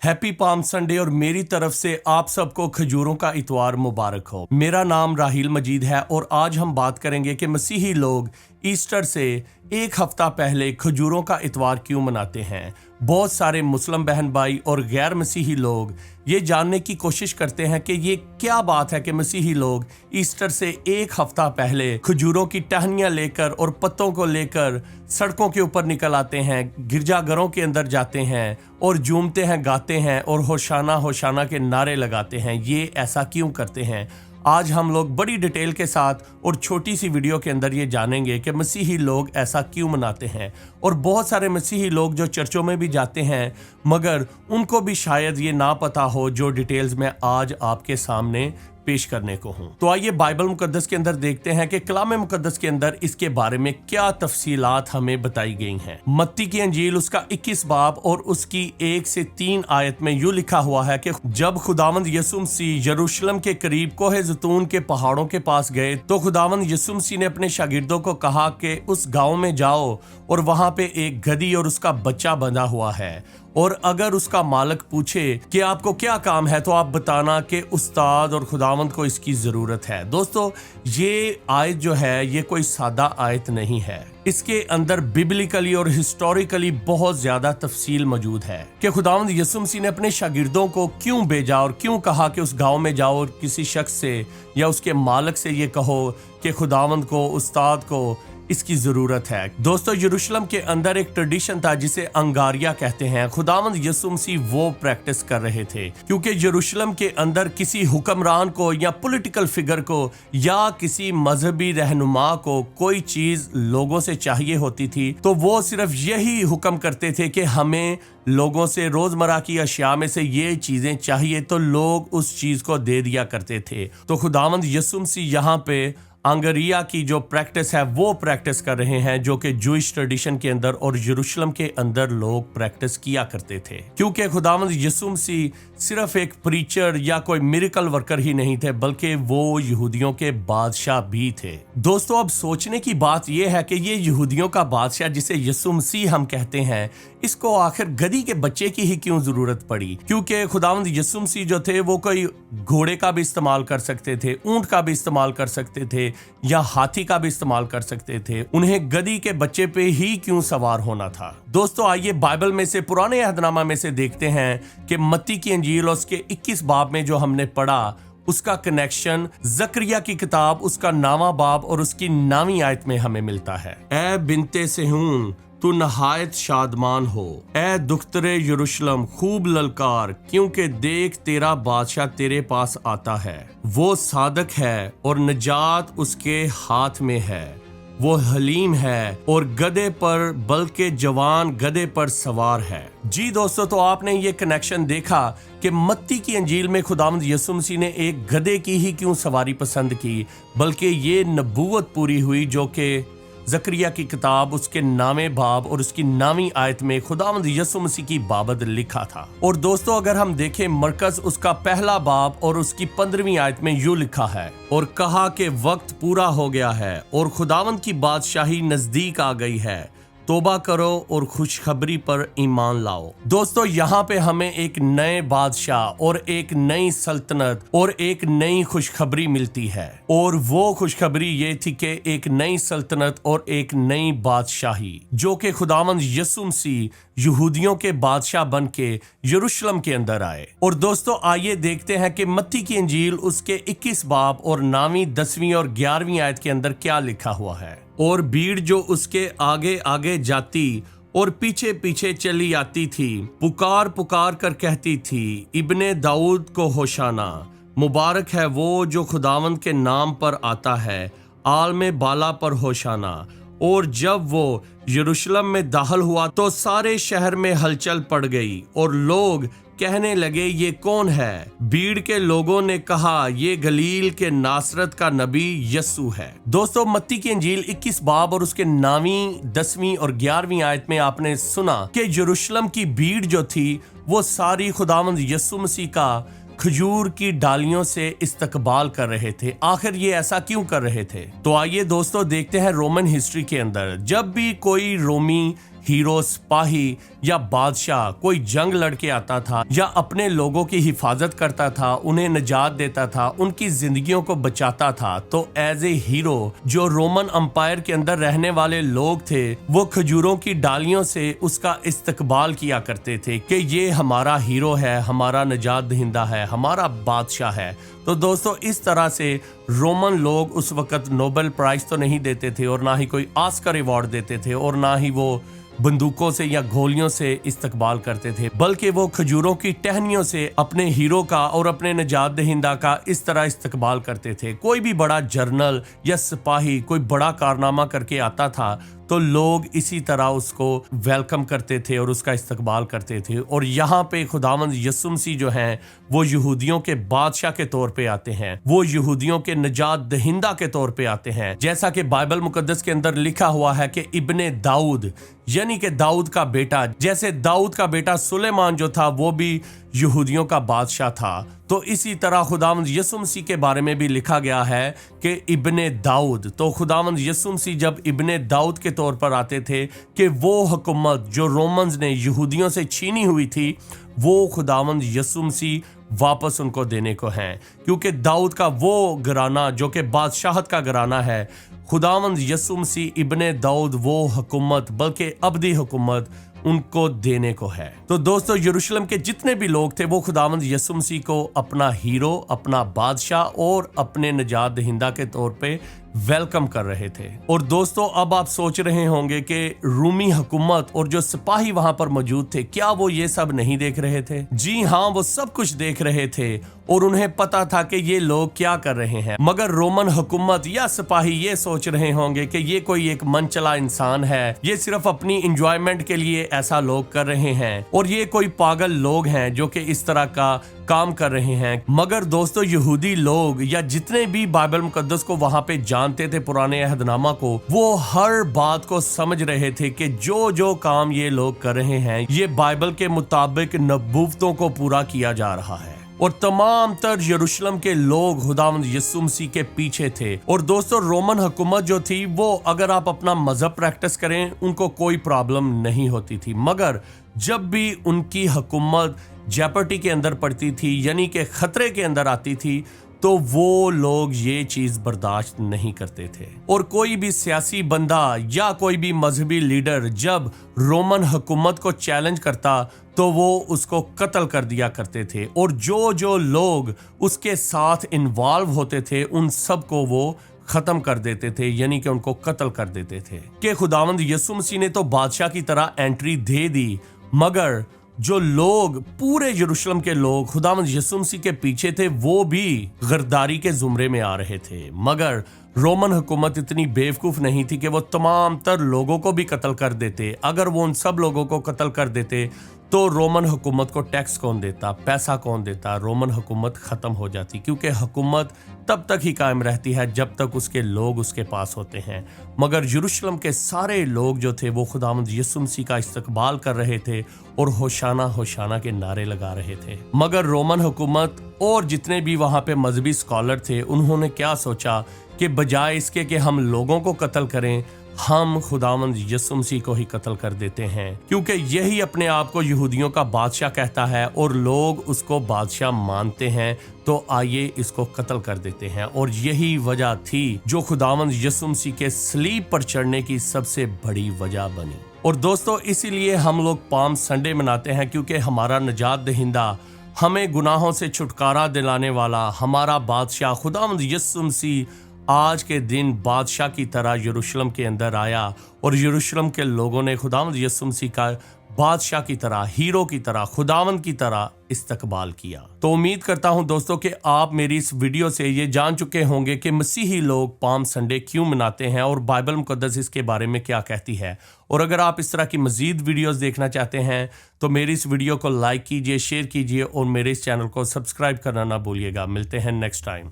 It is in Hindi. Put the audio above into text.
हैप्पी पाम संडे और मेरी तरफ से आप सबको खजूरों का इतवार मुबारक हो। मेरा नाम राहील मजीद है और आज हम बात करेंगे कि मसीही लोग ईस्टर से एक हफ्ता पहले खजूरों का इतवार क्यों मनाते हैं। बहुत सारे मुस्लिम बहन भाई और गैर मसीही लोग ये जानने की कोशिश करते हैं कि ये क्या बात है कि मसीही लोग ईस्टर से एक हफ्ता पहले खजूरों की टहनियां लेकर और पत्तों को लेकर सड़कों के ऊपर निकल आते हैं, गिरजाघरों के अंदर जाते हैं और झूमते हैं, गाते हैं और होशाना होशाना के नारे लगाते हैं। ये ऐसा क्यों करते हैं? आज हम लोग बड़ी डिटेल के साथ और छोटी सी वीडियो के अंदर ये जानेंगे कि मसीही लोग ऐसा क्यों मनाते हैं। और बहुत सारे मसीही लोग जो चर्चों में भी जाते हैं मगर उनको भी शायद ये ना पता हो जो डिटेल्स मैं आज आपके सामने पेश करने को हूं। तो आइए बाइबल मुकद्दस के अंदर देखते हैं कि कलाम मुकद्दस के अंदर इसके बारे में क्या तफसीलात हमें बताई गई हैं। मत्ती की अंजील उसका 21 बाब और उसकी 1 से 3 आयत में यूं लिखा हुआ है कि जब खुदावंद यीशु मसीह यरूशलेम के करीब कोहे ज़ैतून के पहाड़ों के पास गए तो खुदावंद यीशु मसीह ने अपने शागिर्दों को कहा कि उस गांव में जाओ और वहां पे एक गधी और उसका बच्चा बंधा हुआ है, और अगर उसका मालिक पूछे कि आपको क्या काम है तो आप बताना कि उस्ताद और खुदावंद को इसकी जरूरत है। दोस्तों, ये आयत जो है ये कोई सादा आयत नहीं है। इसके अंदर बिब्लिकली और हिस्टोरिकली बहुत ज्यादा तफसील मौजूद है कि खुदावंद यीशु मसीह ने अपने शागिर्दों को क्यों भेजा और क्यों कहा कि उस गांव में जाओ और किसी शख्स से या उसके मालिक से ये कहो कि खुदावंद को, उस्ताद को इसकी जरूरत है। दोस्तों, यरूशलेम के अंदर एक ट्रेडिशन था जिसे अंगारिया कहते हैं। खुदावंद यीशु मसीह वो प्रैक्टिस कर रहे थे क्योंकि यरूशलेम के अंदर किसी हुक्मरान को या पॉलिटिकल फिगर को या किसी मजहबी रहनुमा को कोई चीज लोगों से चाहिए होती थी तो वो सिर्फ यही हुक्म करते थे कि हमें लोगों से रोजमर्रा की अशिया में से ये चीजें चाहिए, तो लोग उस चीज को दे दिया करते थे। तो खुदावंद यीशु मसीह यहाँ पे अंगारिया की जो प्रैक्टिस है वो प्रैक्टिस कर रहे हैं जो कि जूइश ट्रेडिशन के अंदर और यरूशलेम के अंदर लोग प्रैक्टिस किया करते थे। क्योंकि खुदावंद यीशु मसीह सिर्फ एक प्रीचर या कोई मिरेकल वर्कर ही नहीं थे बल्कि वो यहूदियों के बादशाह भी थे। दोस्तों, अब सोचने की बात यह है कि ये यहूदियों का बादशाह जिसे यीशु मसीह हम कहते हैं, इसको आखिर गधी के बच्चे की ही क्यों जरूरत पड़ी? क्योंकि खुदावंद यीशु मसीह जो थे वो कोई घोड़े का भी इस्तेमाल कर सकते थे, ऊंट का भी इस्तेमाल कर सकते थे या हाथी का भी इस्तेमाल कर सकते थे। उन्हें गधी के बच्चे पे ही क्यों सवार होना था? दोस्तों, आइए बाइबल में से, पुराने अहदनामा में से देखते हैं कि मत्ती की अंजील उसके 21 बाब में जो हमने पढ़ा उसका कनेक्शन जकरिया की किताब उसका 9वां बाब और उसकी 9वीं आयत में हमें मिलता है। ए बिनते सेहून, तू नहायत शादमान हो, ए दुख्तरे यरूशलेम खूब ललकार, क्योंकि देख तेरा बादशाह तेरे पास आता है। वो सादक है और निजात उसके हाथ में है। वो हलीम है और गधे पर, बल्कि जवान गधे पर सवार है। जी दोस्तों, तो आपने ये कनेक्शन देखा कि मत्ती की अंजील में खुदावंद यीशु मसीह ने एक गधे की ही क्यों सवारी पसंद की, बल्कि ये नबूवत पूरी हुई जो कि जकरिया की किताब उसके 9वें बाब और उसकी 9वीं आयत में खुदावंद यीशु मसीह की बाबत लिखा था। और दोस्तों, अगर हम देखें मरकज उसका 1 बाब और उसकी 15वीं आयत में यूं लिखा है, और कहा कि वक्त पूरा हो गया है और खुदावंद की बादशाही नजदीक आ गई है, तोबा करो और खुशखबरी पर ईमान लाओ। दोस्तों, यहाँ पे हमें एक नए बादशाह और एक नई सल्तनत और एक नई खुशखबरी मिलती है, और वो खुशखबरी ये थी कि एक नई सल्तनत और एक नई बादशाही जो कि खुदावंद यीशु मसीह यहूदियों के बादशाह बन के यरूशलेम के अंदर आए। और दोस्तों, आइए देखते हैं कि मत्ती की अंजील उसके 21 बाब और 9वीं, 10वीं और 11वीं आयत के अंदर क्या लिखा हुआ है। और भीड़ जो उसके आगे आगे जाती और पीछे पीछे चली आती थी, पुकार पुकार कर कहती थी, इब्ने दाऊद को होशाना, मुबारक है वो जो खुदावंद के नाम पर आता है, आल में बाला पर होशाना। और जब वो यरूशलेम में दाखिल हुआ तो सारे शहर में हलचल पड़ गई और लोग कहने लगे, ये कौन है? भीड़ के लोगों ने कहा, ये गलील के नासरत का नबी यस्सु है। दोस्तों, मत्ती की अंजील 21 बाब और उसके 9वीं, 10वीं और 11वीं आयत में आपने सुना कि यरूशलेम की भीड़ जो थी वो सारी खुदावंद यीशु मसीह का खजूर की डालियों से इस्तकबाल कर रहे थे। आखिर ये ऐसा क्यों कर रहे थे? तो आइए दोस्तों देखते हैं रोमन हिस्ट्री के अंदर। जब भी कोई रोमी हीरो, सिपाही या बादशाह कोई जंग लड़के आता था या अपने लोगों की हिफाजत करता था, उन्हें निजात देता था, उनकी जिंदगियों को बचाता था, तो एज ए हीरो जो रोमन अंपायर के अंदर रहने वाले लोग थे वो खजूरों की डालियों से उसका इस्तकबाल किया करते थे कि ये हमारा हीरो है, हमारा निजात दहिंदा है, हमारा बादशाह है। तो दोस्तों इस तरह से रोमन लोग उस वक्त नोबेल प्राइज तो नहीं देते थे और ना ही कोई ऑस्कर अवार्ड देते थे और ना ही वो बंदूकों से या गोलियों से इस्तकबाल करते थे, बल्कि वो खजूरों की टहनियों से अपने हीरो का और अपने निजात दहिंदा का इस तरह इस्तकबाल करते थे। कोई भी बड़ा जर्नल या सिपाही कोई बड़ा कारनामा करके आता था तो लोग इसी तरह उसको वेलकम करते थे और उसका इस्तकबाल करते थे। और यहाँ पे खुदावंद यीशु मसीह जो हैं वो यहूदियों के बादशाह के तौर पे आते हैं, वो यहूदियों के निजात दहिंदा के तौर पे आते हैं। जैसा कि बाइबल मुकद्दस के अंदर लिखा हुआ है कि इब्ने दाऊद यानी कि दाऊद का बेटा, जैसे दाऊद का बेटा सुलेमान जो था वो भी यहूदियों का बादशाह था, तो इसी तरह खुदावंद यीशु मसीह के बारे में भी लिखा गया है कि इब्ने दाऊद। तो खुदावंद यीशु मसीह जब इब्ने दाऊद के तौर पर आते थे कि वो हुकूमत जो रोमन्स ने यहूदियों से छीनी हुई थी वो खुदावंद यीशु मसीह वापस उनको देने को हैं, क्योंकि दाऊद का वो घराना जो कि बादशाहत का घराना है, खुदावंद यीशु मसीह इब्ने दाऊद वो हुकूमत बल्कि अबदी हुकूमत उनको देने को है। तो दोस्तों यरूशलेम के जितने भी लोग थे वो खुदावंद यीशु मसीह को अपना हीरो, अपना बादशाह और अपने निजात दहिंदा के तौर पे वेलकम कर रहे थे। और दोस्तों अब आप सोच रहे होंगे कि रूमी हुकूमत और जो सिपाही वहां पर मौजूद थे क्या वो ये सब नहीं देख रहे थे? जी हाँ, वो सब कुछ देख रहे थे और उन्हें पता था कि ये लोग क्या कर रहे हैं। मगर रोमन हुकूमत या सिपाही ये सोच रहे होंगे कि ये कोई एक मन चला इंसान है, ये सिर्फ अपनी इंजॉयमेंट के लिए ऐसा लोग कर रहे हैं और ये कोई पागल लोग हैं जो कि इस तरह का काम कर रहे हैं। मगर दोस्तों यहूदी लोग या जितने भी बाइबल मुकद्दस को वहां पे जानते थे, पुराने अहदनामा को, वो हर बात को समझ रहे थे कि जो जो काम ये लोग कर रहे हैं ये बाइबल के मुताबिक नबूवतों को पूरा किया जा रहा है। और तमाम तर यरूशलेम के लोग खुदावंद यीशु मसीह के पीछे थे। और दोस्तों रोमन हुकूमत जो थी वो अगर आप अपना मजहब प्रैक्टिस करें उनको कोई प्रॉब्लम नहीं होती थी, मगर जब भी उनकी हुकूमत जेपर्टी के अंदर पड़ती थी यानी कि खतरे के अंदर आती थी तो वो लोग ये चीज बर्दाश्त नहीं करते थे। और कोई भी सियासी बंदा या कोई भी मजहबी लीडर जब रोमन हुकूमत को चैलेंज करता तो वो उसको कत्ल कर दिया करते थे और जो जो लोग उसके साथ इन्वॉल्व होते थे उन सब को वो खत्म कर देते थे, यानी कि उनको कत्ल कर देते थे। कि खुदावंद यीशु मसीह ने तो बादशाह की तरह एंट्री दे दी, मगर जो लोग पूरे यरूशलेम के लोग खुदावंद यीशु मसीह के पीछे थे वो भी गरदारी के जुमरे में आ रहे थे। मगर रोमन हुकूमत इतनी बेवकूफ़ नहीं थी कि वो तमाम तर लोगों को भी कत्ल कर देते। अगर वो उन सब लोगों को कत्ल कर देते तो रोमन हुकूमत को टैक्स कौन देता, पैसा कौन देता? रोमन हुकूमत ख़त्म हो जाती, क्योंकि हुकूमत तब तक ही कायम रहती है जब तक उसके लोग उसके पास होते हैं। मगर यरूशलेम के सारे लोग जो थे वो खुदावंद यीशु मसीह का इस्तकबाल कर रहे थे और होशाना होशाना के नारे लगा रहे थे। मगर रोमन हुकूमत और जितने भी वहाँ पे मजहबी स्कॉलर थे उन्होंने क्या सोचा कि बजाय इसके कि हम लोगों को कत्ल करें, हम खुदावंद यीशु मसीह को ही कत्ल कर देते हैं, क्योंकि यही अपने आप को यहूदियों का बादशाह कहता है और लोग उसको बादशाह मानते हैं, तो आइए इसको कत्ल कर देते हैं। और यही वजह थी जो खुदावंद यीशु मसीह के सलीब पर चढ़ने की सबसे बड़ी वजह बनी। और दोस्तों इसीलिए हम लोग पाम संडे मनाते हैं, क्योंकि हमारा निजात दहिंदा, हमें गुनाहों से छुटकारा दिलाने वाला हमारा बादशाह खुदावंद यीशु मसीह आज के दिन बादशाह की तरह यरूशलेम के अंदर आया और यरूशलेम के लोगों ने खुदावंद यीशु मसीह का बादशाह की तरह, हीरो की तरह, खुदावंद की तरह इस्तकबाल किया। तो उम्मीद करता हूं दोस्तों कि आप मेरी इस वीडियो से ये जान चुके होंगे कि मसीही लोग पाम संडे क्यों मनाते हैं और बाइबल मुकद्दस इसके बारे में क्या कहती है। और अगर आप इस तरह की मजीद वीडियोस देखना चाहते हैं तो मेरी इस वीडियो को लाइक कीजिए, शेयर कीजिए और मेरे इस चैनल को सब्सक्राइब करना ना भूलिएगा। मिलते हैं नेक्स्ट टाइम।